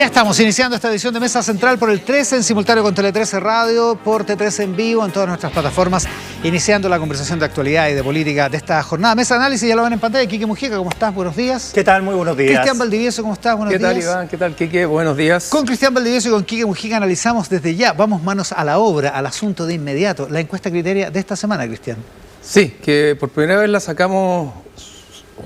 Ya estamos iniciando esta edición de Mesa Central por el 13 en simultáneo con Tele 13 Radio, por T13 en vivo, en todas nuestras plataformas, iniciando la conversación de actualidad y de política de esta jornada. Mesa de análisis, ya lo ven en pantalla. Quique Mujica, ¿cómo estás? Buenos días. ¿Qué tal? Muy buenos días. Cristian Valdivieso, ¿cómo estás? Buenos días. ¿Qué tal, Iván? ¿Qué tal, Quique? Buenos días. Con Cristian Valdivieso y con Quique Mujica analizamos desde ya, vamos manos a la obra, al asunto de inmediato, la encuesta criteria de esta semana, Cristian. Sí, que por primera vez la sacamos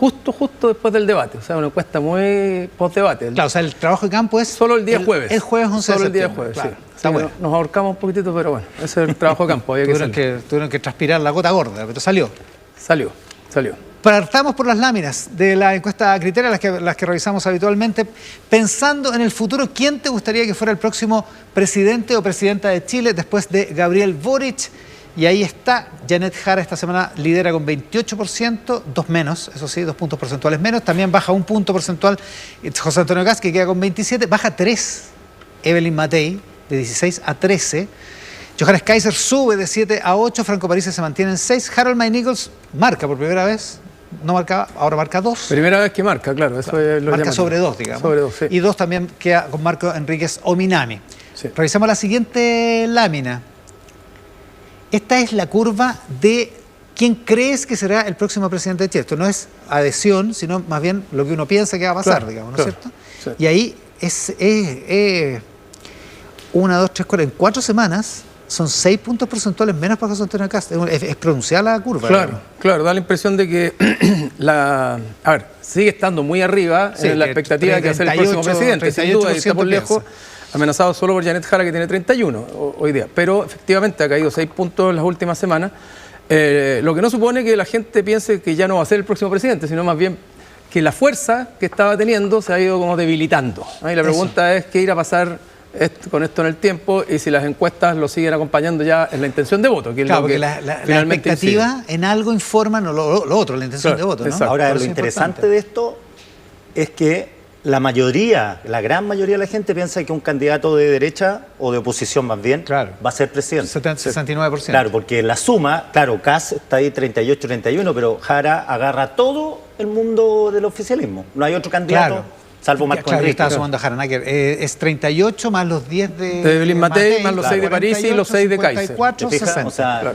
justo después del debate, o sea, una encuesta muy post-debate. Claro, o sea, el trabajo de campo es... Solo el día jueves. El jueves 11 Solo de el día septiembre. jueves, Claro, sí. está Sí, bueno. Nos ahorcamos un poquitito, pero bueno, ese es el trabajo de campo. Había Tuvieron que transpirar la gota gorda, pero salió. Salió. Partamos por las láminas de la encuesta criteria, las que revisamos habitualmente, pensando en el futuro. ¿Quién te gustaría que fuera el próximo presidente o presidenta de Chile después de Gabriel Boric? Y ahí está, Janet Jara esta semana lidera con 28%, 2 menos, eso sí, 2 puntos porcentuales menos. También baja 1 punto porcentual José Antonio Kast, que queda con 27, baja 3 Evelyn Matei, de 16 a 13. Johannes Kaiser sube de 7 a 8, Franco Parisi se mantiene en 6. Harold May Nichols marca por primera vez, no marcaba, ahora marca 2. Primera vez que marca, claro. Eso es lo marca llamativo. sobre 2, digamos. Sobre 2, sí. Y 2 también queda con Marco Enríquez Ominami. Sí. Revisamos la siguiente lámina. Esta es la curva de quién crees que será el próximo presidente de Chile. Esto no es adhesión, sino más bien lo que uno piensa que va a pasar, Claro, digamos, ¿no es claro, cierto? sí. Y ahí es 1, 2, 3, 4, en 4 semanas son 6 puntos porcentuales menos para José Antonio Kast. Es pronunciada la curva. Claro, da la impresión de que sigue estando muy arriba Sí, en la que expectativa de que sea el 38, próximo presidente. Sin duda, y está por lejos, amenazado solo por Janet Jara, que tiene 31 hoy día. Pero efectivamente ha caído 6 puntos en las últimas semanas. Lo que no supone que la gente piense que ya no va a ser el próximo presidente, sino más bien que la fuerza que estaba teniendo se ha ido como debilitando. Y la pregunta es qué irá a pasar con esto en el tiempo y si las encuestas lo siguen acompañando ya en la intención de voto. Que es Claro, lo que porque la finalmente expectativa incide. en algo informa lo otro, la intención de voto, ¿no? exacto. Ahora, Por lo eso es interesante importante. de esto es que la gran mayoría de la gente piensa que un candidato de derecha o de oposición más bien Claro. va a ser presidente. 69%. Claro, porque la suma, claro, Kast está ahí 38-31, pero Jara agarra todo el mundo del oficialismo. No hay otro candidato, Claro. salvo Marco Claro, yo Enrique. estaba sumando a Jara Náker. Es 38 más los 10 de Evelyn Matei, más los 6 de Parisi y los 6 de Kaiser. 54, ¿Te fijas? 60. O sea,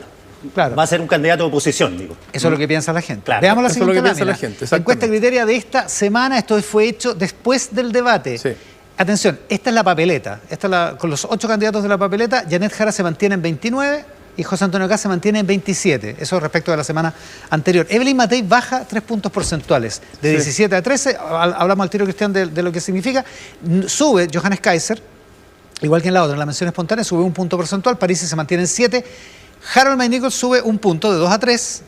Claro. va a ser un candidato de oposición, digo. Eso es lo que piensa la gente. Claro. Veamos la Eso es lo siguiente que piensa lámina. la gente, La encuesta criteria de esta semana, esto fue hecho después del debate. Sí. Atención, esta es la papeleta. Con los 8 candidatos de la papeleta, Janet Jara se mantiene en 29 y José Antonio Kast se mantiene en 27. Eso respecto de la semana anterior. Evelyn Matei baja 3 puntos porcentuales, de 17 a 13. Hablamos al tiro, Cristian, de lo que significa. Sube Johannes Kaiser, igual que en la otra, en la mención espontánea, sube 1 punto porcentual. Parisi se mantiene en 7. Harold May Nichols sube 1 punto, de 2 a 3.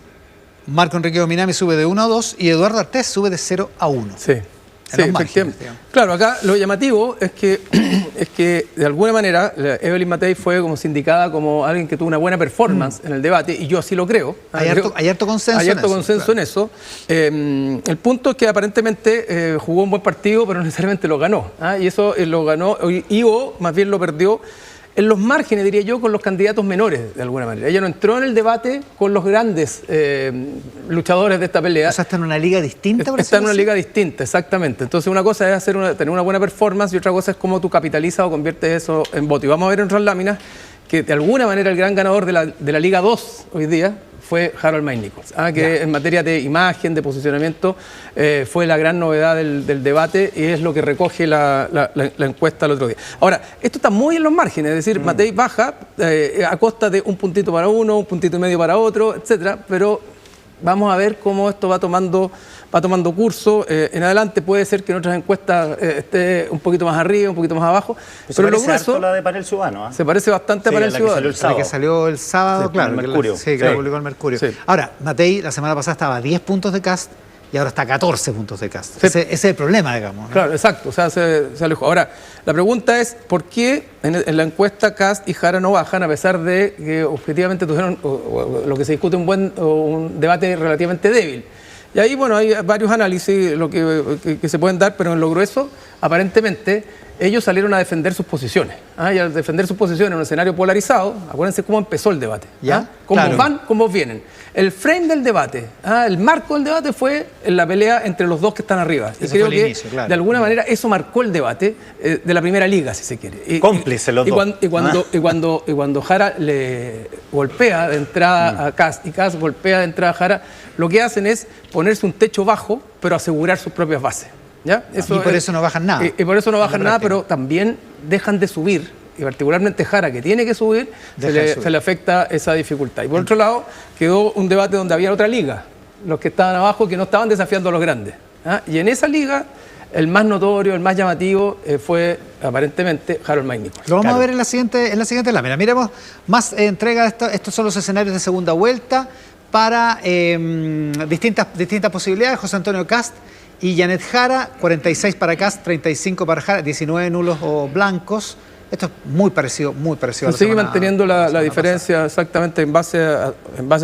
Marco Enrique Ominami sube de 1 a 2. Y Eduardo Artés sube de 0 a 1. Sí, los márgenes, efectivamente. digamos. Claro, acá lo llamativo es que de alguna manera Evelyn Matei fue como sindicada como alguien que tuvo una buena performance en el debate, y yo así lo creo. Hay harto consenso Hay en harto eso, consenso claro. en eso. El punto es que aparentemente jugó un buen partido, pero no necesariamente lo ganó. Y eso lo ganó, o más bien lo perdió en los márgenes, diría yo, con los candidatos menores, de alguna manera. Ella no entró en el debate con los grandes luchadores de esta pelea. O sea, está en una liga distinta, por Está en decirlo una así. liga distinta, exactamente. Entonces una cosa es tener una buena performance y otra cosa es cómo tú capitalizas o conviertes eso en voto. Y vamos a ver en otras láminas que de alguna manera el gran ganador de la Liga 2 hoy día fue Harold May Nichols, que en materia de imagen, de posicionamiento, fue la gran novedad del debate y es lo que recoge la encuesta el otro día. Ahora, esto está muy en los márgenes, es decir, Matei baja a costa de 1 puntito para uno, 1,5 puntos para otro, etcétera, pero vamos a ver cómo esto va tomando curso. En adelante puede ser que en otras encuestas esté un poquito más arriba, un poquito más abajo. Pero lo grueso, la de Panel Ciudadano. Se parece bastante a Panel Ciudadano. La que salió el sábado, Sí, claro. el Mercurio. Que la publicó el Mercurio. Sí. Ahora, Matei la semana pasada estaba a 10 puntos de Kast y ahora está a 14 puntos de Kast. Sí. Ese es el problema, digamos, ¿no? Claro, exacto, o sea, se alejó. Ahora, la pregunta es, ¿por qué en la encuesta Kast y Jara no bajan a pesar de que objetivamente tuvieron lo que se discute un debate relativamente débil? Y ahí, bueno, hay varios análisis que se pueden dar, pero en lo grueso, aparentemente, ellos salieron a defender sus posiciones. Y al defender sus posiciones en un escenario polarizado, acuérdense cómo empezó el debate. ¿Ya? Cómo Claro. van, cómo vienen. El frame del debate, el marco del debate fue la pelea entre los dos que están arriba. Y Ese creo fue el que inicio, claro. de alguna manera eso marcó el debate de la primera liga, si se quiere. Cómplices los dos. Y cuando Jara le golpea de entrada a Kast y Kast golpea de entrada a Jara, lo que hacen es ponerse un techo bajo, pero asegurar sus propias bases. ¿Ya? Y por eso no bajan nada. Y por eso no bajan En la nada, práctica. pero también dejan de subir. Y particularmente Jara, que tiene que subir, se le afecta esa dificultad. Y por otro lado, quedó un debate donde había otra liga, los que estaban abajo, que no estaban desafiando a los grandes. Y en esa liga, el más notorio, el más llamativo, fue aparentemente Harold Mike Nichols. Lo vamos a ver en la siguiente lámina. Miremos más entrega de esto. Estos son los escenarios de segunda vuelta para distintas posibilidades. José Antonio Kast y Janet Jara, 46 para Kast, 35 para Jara, 19 nulos o blancos. Esto es muy parecido a la sigue semana- manteniendo la semana diferencia exactamente en base a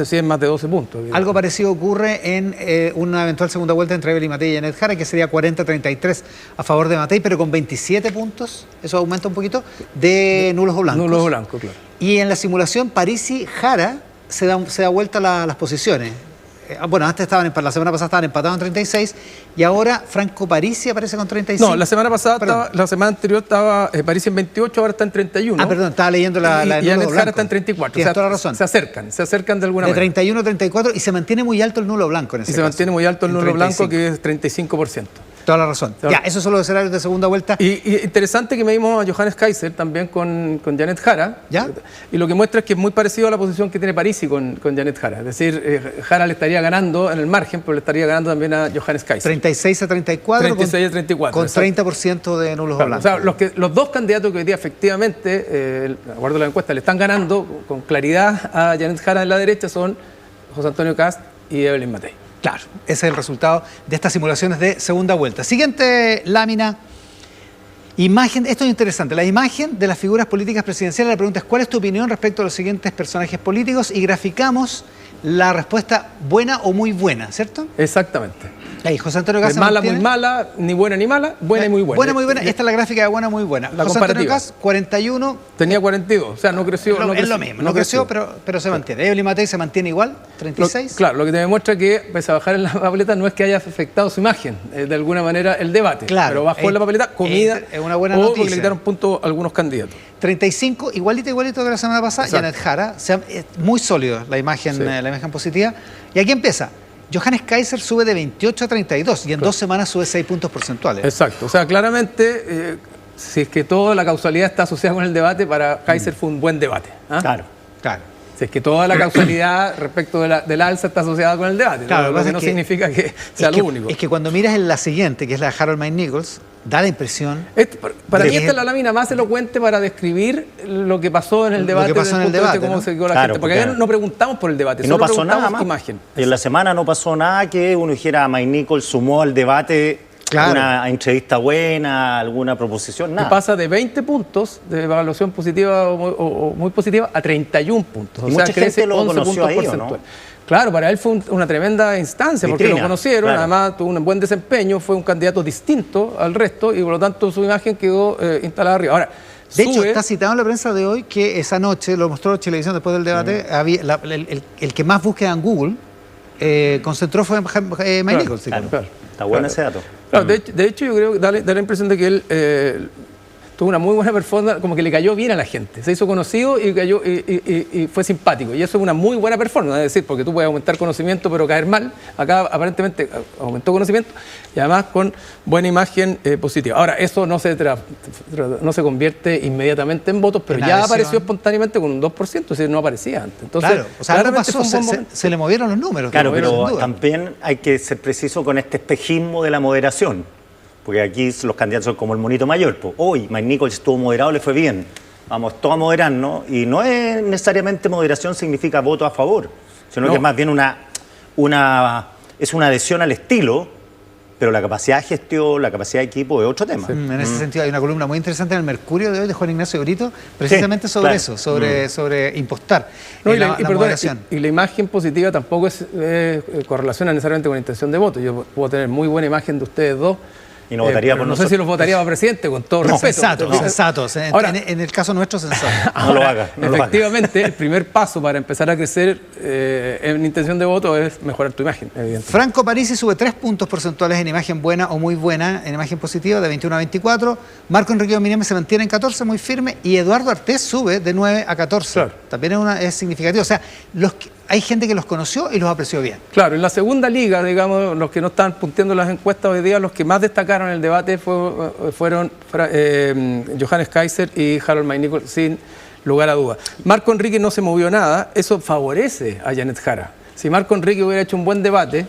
100 más de 12 puntos. pasada. Algo parecido ocurre en una eventual segunda vuelta entre Evelyn Matei y Janet Jara, que sería 40-33 a favor de Matei, pero con 27 puntos, eso aumenta un poquito, de nulos o blancos. Nulos o blancos, claro. Y en la simulación Parisi-Jara se da vuelta las posiciones. Bueno, antes la semana pasada estaban empatados en 36 y ahora Franco Parisi aparece con 35. No, la semana pasada, Perdón. la semana anterior estaba París en 28, ahora está en 31. Ah, perdón, estaba leyendo la y de Janet nulo Jara blanco. está en 34. Tienes toda la razón. Se acercan de alguna De manera. 31 a 34 y se mantiene muy alto el nulo blanco en ese Y se caso. mantiene muy alto el En nulo blanco, 35. que es 35%. Toda la razón. Claro. Ya, esos son los escenarios de segunda vuelta. Y interesante que medimos a Johannes Kaiser también con Janet Jara. ¿Ya? Y lo que muestra es que es muy parecido a la posición que tiene Parisi con Janet Jara. Es decir, Jara le estaría ganando en el margen, pero le estaría ganando también a Johannes Kaiser. 36 a 34. 36 a 34, Con exacto. 30% de nulos o Claro, o blancos. sea, los dos candidatos que hoy día efectivamente, de acuerdo a la encuesta, le están ganando con claridad a Janet Jara en la derecha son José Antonio Kast y Evelyn Matei. Claro, ese es el resultado de estas simulaciones de segunda vuelta. Siguiente lámina. Imagen, esto es interesante, la imagen de las figuras políticas presidenciales. La pregunta es, ¿cuál es tu opinión respecto a los siguientes personajes políticos? Y graficamos la respuesta buena o muy buena, ¿cierto? Exactamente. Ahí, José Antonio Kast De se mala, mantiene. muy mala, ni buena ni mala, buena y muy buena. Buena, muy buena. Esta es la gráfica de buena, muy buena. La José Antonio comparativa. Kast, 41. Tenía 42, o sea, no creció. Es creció, lo mismo, no creció, pero se mantiene. Evelyn Matei se mantiene igual, 36. Claro, lo que te demuestra que, pese a bajar en la papeleta, no es que haya afectado su imagen, de alguna manera, el debate. Claro, pero bajó en la papeleta, comida, es una buena o noticia. porque le quitaron puntos a algunos candidatos. 35, igualito que la semana pasada. Exacto. Janet Jara, es muy sólido la imagen, Sí. la imagen positiva. Y aquí empieza. Johannes Kaiser sube de 28 a 32 y en 2 semanas sube 6 puntos porcentuales. Exacto, o sea, claramente, si es que toda la causalidad está asociada con el debate, para Kaiser fue un buen debate. Claro. Claro. Si es que toda la causalidad respecto de la alza está asociada con el debate, Claro, lo que no significa que sea lo único. Es que cuando miras en la siguiente, que es la de Harold Mike Nichols, da la impresión. Para mí de- esta es la lámina más elocuente para describir lo que pasó en el Lo debate, que pasó desde en el punto de vista de debate, cómo ¿no? se quedó la Claro, gente. Porque porque- acá no preguntamos por el debate, Y no solo pasó preguntamos nada más. imagen. Y en la semana no pasó nada que uno dijera, Mike Nichols sumó al debate Claro. una entrevista buena, alguna proposición, Que nada. pasa de 20 puntos de evaluación positiva o muy positiva a 31 puntos. Y O mucha sea, gente crece lo 11 conoció puntos ahí, ¿o no? porcentuales. Claro, para él fue una tremenda instancia, porque Vitrina, lo conocieron, claro. además tuvo un buen desempeño, fue un candidato distinto al resto y por lo tanto su imagen quedó instalada arriba. Ahora, De hecho, sube- está citado en la prensa de hoy que esa noche, lo mostró Chilevisión después del debate, el que más búsqueda en Google concentró fue Mike Claro, Nichols. claro. Está bueno ese dato. Claro, de hecho, yo creo que da la impresión de que él tuvo una muy buena performance, como que le cayó bien a la gente. Se hizo conocido y fue simpático. Y eso es una muy buena performance, es decir, porque tú puedes aumentar conocimiento pero caer mal. Acá aparentemente aumentó conocimiento y además con buena imagen positiva. Ahora, eso no se convierte inmediatamente en votos, pero En ya adhesión. apareció espontáneamente con un 2%, es decir, no aparecía antes. Entonces, Claro, o sea, algo claramente pasó, fue un buen momento. se le movieron los números. Claro, se le movieron pero sin duda. también hay que ser preciso con este espejismo de la moderación. Porque aquí los candidatos son como el monito mayor. Pues, hoy Mike Nichols estuvo moderado, le fue bien. Vamos todos a moderarnos. Y no es necesariamente moderación significa voto a favor, sino No. que es más bien es una adhesión al estilo, pero la capacidad de gestión, la capacidad de equipo es otro tema. En ese sentido, hay una columna muy interesante en el Mercurio de hoy de Juan Ignacio Brito, precisamente Sí, sobre claro. eso, sobre impostar No, y la perdón, moderación. y la imagen positiva tampoco correlaciona necesariamente con la intención de voto. Yo puedo tener muy buena imagen de ustedes dos Y no votaría por no sé nosotros. si los votaría para presidente, con todo respeto. Sensatos. Ahora, en el caso nuestro, sensatos. No lo haga. Efectivamente, el primer paso para empezar a crecer en intención de voto es mejorar tu imagen, evidentemente. Franco Parisi sube 3 puntos porcentuales en imagen buena o muy buena, en imagen positiva, de 21 a 24. Marco Enrique Dominguez se mantiene en 14, muy firme. Y Eduardo Artés sube de 9 a 14. Claro. También es significativo. O sea, hay gente que los conoció y los apreció bien. Claro, en la segunda liga, digamos, los que no están punteando las encuestas hoy día, los que más destacaron en el debate fueron Johannes Kaiser y Harold Maynichol, sin lugar a dudas. Marco Enrique no se movió nada, eso favorece a Janet Jara. Si Marco Enrique hubiera hecho un buen debate,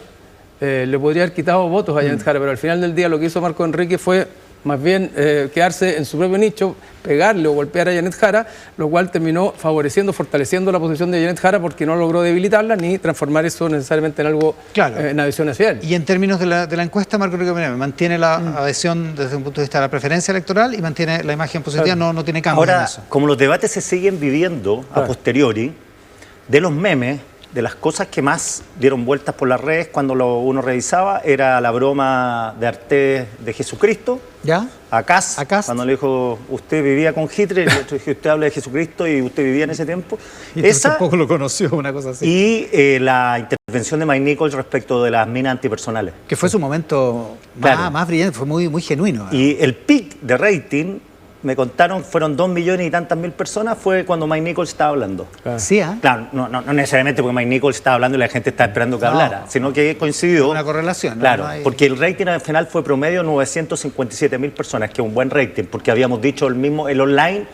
le podría haber quitado votos a Janet Jara, pero al final del día lo que hizo Marco Enrique fue más bien quedarse en su propio nicho, pegarle o golpear a Janet Jara, lo cual terminó favoreciendo, fortaleciendo la posición de Janet Jara porque no logró debilitarla ni transformar eso necesariamente en algo, en adhesión nacional. Y en términos de la encuesta, Marco Enrique Dominguez mantiene la adhesión desde un punto de vista de la preferencia electoral y mantiene la imagen positiva, no tiene cambio en eso. Ahora, como los debates se siguen viviendo a posteriori, de los memes, de las cosas que más dieron vueltas por las redes cuando uno revisaba, era la broma de Artés de Jesucristo. ¿Ya? A Kast, cuando le dijo, usted vivía con Hitler, y yo dije, usted habla de Jesucristo y usted vivía en ese tiempo. Y esa tampoco lo conoció, una cosa así. Y la intervención de Mike Nichols respecto de las minas antipersonales. Que fue su momento más brillante, fue muy genuino. Y el pic de rating, me contaron, fueron 2 millones y tantas mil personas, fue cuando Mike Nichols estaba hablando. Sí, Claro, no necesariamente porque Mike Nichols estaba hablando y la gente estaba esperando que hablara, sino que coincidió. Una correlación. Claro, porque el rating al final fue promedio 957 mil personas, que es un buen rating, porque habíamos dicho el online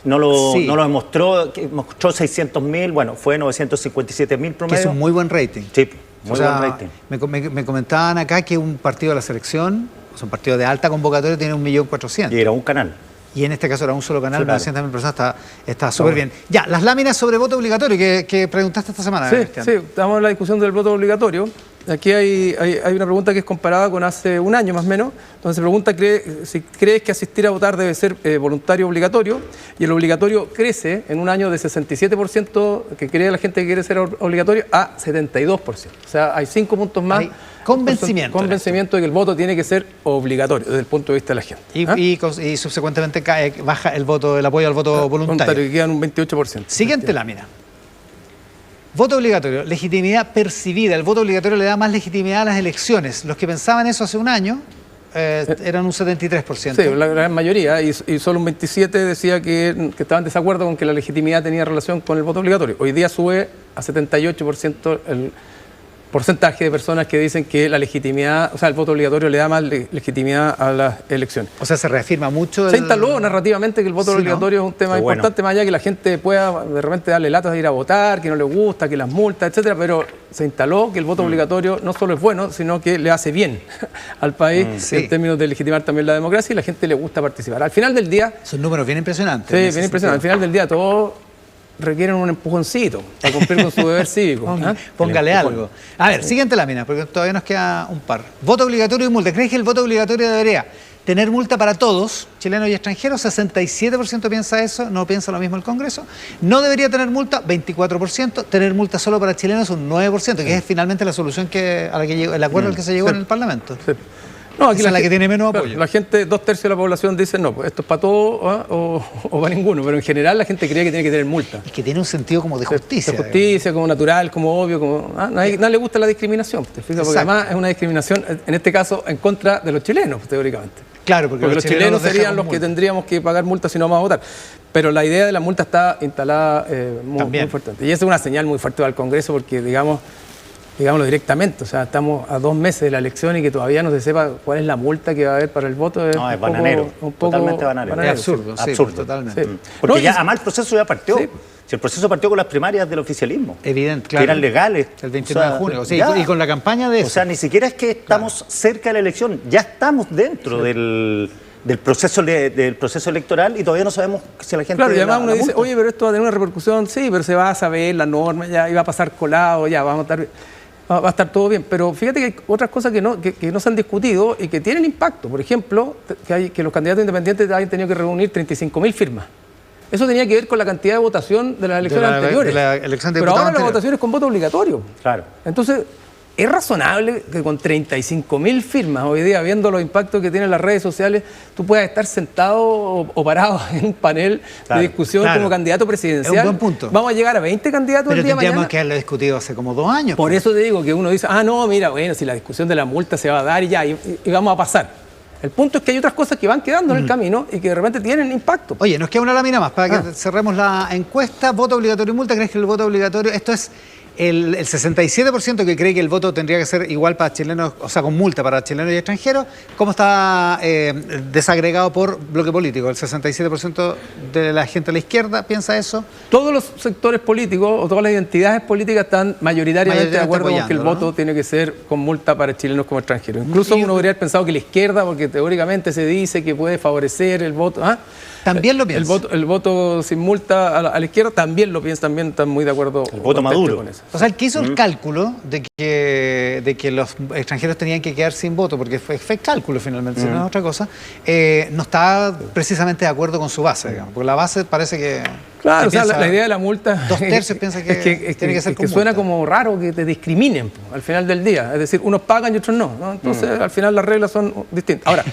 no lo demostró, mostró 600 mil, bueno, fue 957 mil promedio. Que es un muy buen rating. Sí, muy buen rating. Me comentaban acá que un partido de la selección, o sea, un partido de alta convocatoria, tiene 1.400.000. Y era un canal. Y en este caso era un solo canal, sí, 900.000 personas, está súper bien. Ya, las láminas sobre voto obligatorio que preguntaste esta semana. Sí, estamos en la discusión del voto obligatorio. Aquí hay una pregunta que es comparada con hace un año más o menos, donde se pregunta si crees que asistir a votar debe ser voluntario o obligatorio, y el obligatorio crece en un año de 67% que cree la gente que quiere ser obligatorio a 72%. O sea, hay 5 puntos más. Hay convencimiento de que el voto tiene que ser obligatorio desde el punto de vista de la gente. Y subsecuentemente baja el apoyo al voto voluntario. Que quedan un 28%. Siguiente lámina. Voto obligatorio, legitimidad percibida. El voto obligatorio le da más legitimidad a las elecciones. Los que pensaban eso hace un año eran un 73%. Sí, la gran mayoría, y solo un 27% decía que estaban en desacuerdo con que la legitimidad tenía relación con el voto obligatorio. Hoy día sube a 78% el porcentaje de personas que dicen que la legitimidad, o sea, el voto obligatorio le da más legitimidad a las elecciones. O sea, se reafirma mucho. Se instaló narrativamente que el voto obligatorio es un tema importante, más allá que la gente pueda de repente darle latas de ir a votar, que no le gusta, que las multas, etcétera, pero se instaló que el voto obligatorio no solo es bueno, sino que le hace bien al país en términos de legitimar también la democracia, y la gente le gusta participar. Al final del día... Son números bien impresionantes. Sí, bien impresionantes. Al final del día todo requieren un empujoncito para cumplir con su deber cívico. Póngale algo. A ver, siguiente lámina, porque todavía nos queda un par. Voto obligatorio y multa. ¿Crees que el voto obligatorio debería tener multa para todos, chilenos y extranjeros? 67% piensa eso, no piensa lo mismo el Congreso. No debería tener multa, 24%. Tener multa solo para chilenos, un 9%, que es finalmente la solución a la que llegó, el acuerdo al que se llegó en el Parlamento. Sí. No, aquí esa es la que tiene menos apoyo. La gente, 2/3 de la población dice no, pues esto es para todo o para ninguno, pero en general la gente cree que tiene que tener multa. Es que tiene un sentido como de justicia. De justicia, como natural, como obvio, como nadie le gusta la discriminación, ¿te fijas? Porque además es una discriminación, en este caso, en contra de los chilenos, teóricamente. Claro, porque los chilenos serían los que tendríamos que pagar multas si no vamos a votar. Pero la idea de la multa está instalada muy fuerte. Y esa es una señal muy fuerte al Congreso porque, digámoslo directamente, o sea, estamos a 2 meses de la elección y que todavía no se sepa cuál es la multa que va a haber para el voto. No, es bananero, totalmente bananero. Es absurdo, sí, absurdo. Totalmente. Sí. Porque ya además el proceso ya partió. Sí. Si el proceso partió con las primarias del oficialismo. Evidente, claro. Que eran legales. El 29 de junio. Sí, y con la campaña de eso. O sea, ni siquiera es que estamos cerca de la elección, ya estamos dentro del proceso electoral y todavía no sabemos si la gente... Claro, y además uno dice, oye, pero esto va a tener una repercusión, sí, pero se va a saber la norma, ya iba a pasar colado, ya va a estar todo bien, pero fíjate que hay otras cosas que no se han discutido y que tienen impacto. Por ejemplo, que los candidatos independientes hayan tenido que reunir 35.000 firmas. Eso tenía que ver con la cantidad de votación de las elecciones anteriores. De la elección de pero ahora la votación es con voto obligatorio. Claro. Entonces, ¿Es razonable que con 35.000 firmas hoy día, viendo los impactos que tienen las redes sociales, tú puedas estar sentado o parado en un panel de discusión como candidato presidencial? Es un buen punto. ¿Vamos a llegar a 20 candidatos el día de mañana? Tendríamos que haberlo discutido hace como 2 años. Por eso te digo que uno dice, no, mira, bueno, si la discusión de la multa se va a dar y ya, y vamos a pasar. El punto es que hay otras cosas que van quedando en el camino y que de repente tienen impacto. Oye, nos queda una lámina más para que cerremos la encuesta. Voto obligatorio y multa. ¿Crees que el voto obligatorio, esto es el 67% que cree que el voto tendría que ser igual para chilenos, o sea, con multa para chilenos y extranjeros? ¿Cómo está desagregado por bloque político? ¿El 67% de la gente a la izquierda piensa eso? Todos los sectores políticos o todas las identidades políticas están mayoritariamente de acuerdo con que el voto tiene que ser con multa para chilenos como extranjeros. Incluso uno podría haber pensado que la izquierda, porque teóricamente se dice que puede favorecer el voto. También lo piensa. El voto sin multa a la izquierda también lo piensa, también están muy de acuerdo. El voto Maduro. Con eso. O sea, el que hizo el cálculo de que los extranjeros tenían que quedar sin voto, porque fue cálculo finalmente, si no es otra cosa, no está precisamente de acuerdo con su base, digamos, porque la base parece que... Claro, o sea, la idea de la multa... 2/3 piensa que tiene que ser con suena multa. como raro que te discriminen al final del día. Es decir, unos pagan y otros no. Entonces, al final las reglas son distintas. Ahora,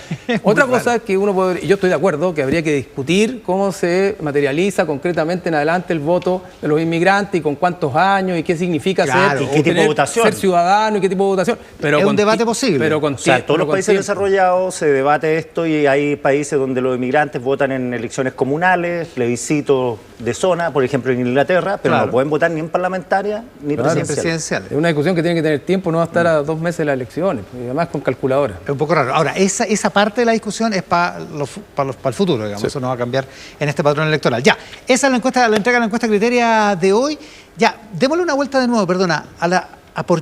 otra cosa que uno puede... Y yo estoy de acuerdo que habría que discutir cómo se materializa concretamente en adelante el voto de los inmigrantes y con cuántos años y qué significa ser... ¿Y qué tipo de votación? Ser ciudadano y qué tipo de votación. Pero es un debate posible. Pero O sea, en todos los países desarrollados se debate esto y hay países donde los inmigrantes votan en elecciones comunales, plebiscitos de zona, por ejemplo en Inglaterra, pero no pueden votar ni en parlamentaria ni presidenciales. Es una discusión que tiene que tener tiempo, no va a estar a 2 meses de las elecciones, y además con calculadora. Es un poco raro. Ahora, esa parte de la discusión es para el futuro, digamos. Sí. Eso no va a cambiar en este patrón electoral. Ya, esa es la entrega de la encuesta criteria de hoy. Ya, démosle una vuelta de nuevo, perdona, a por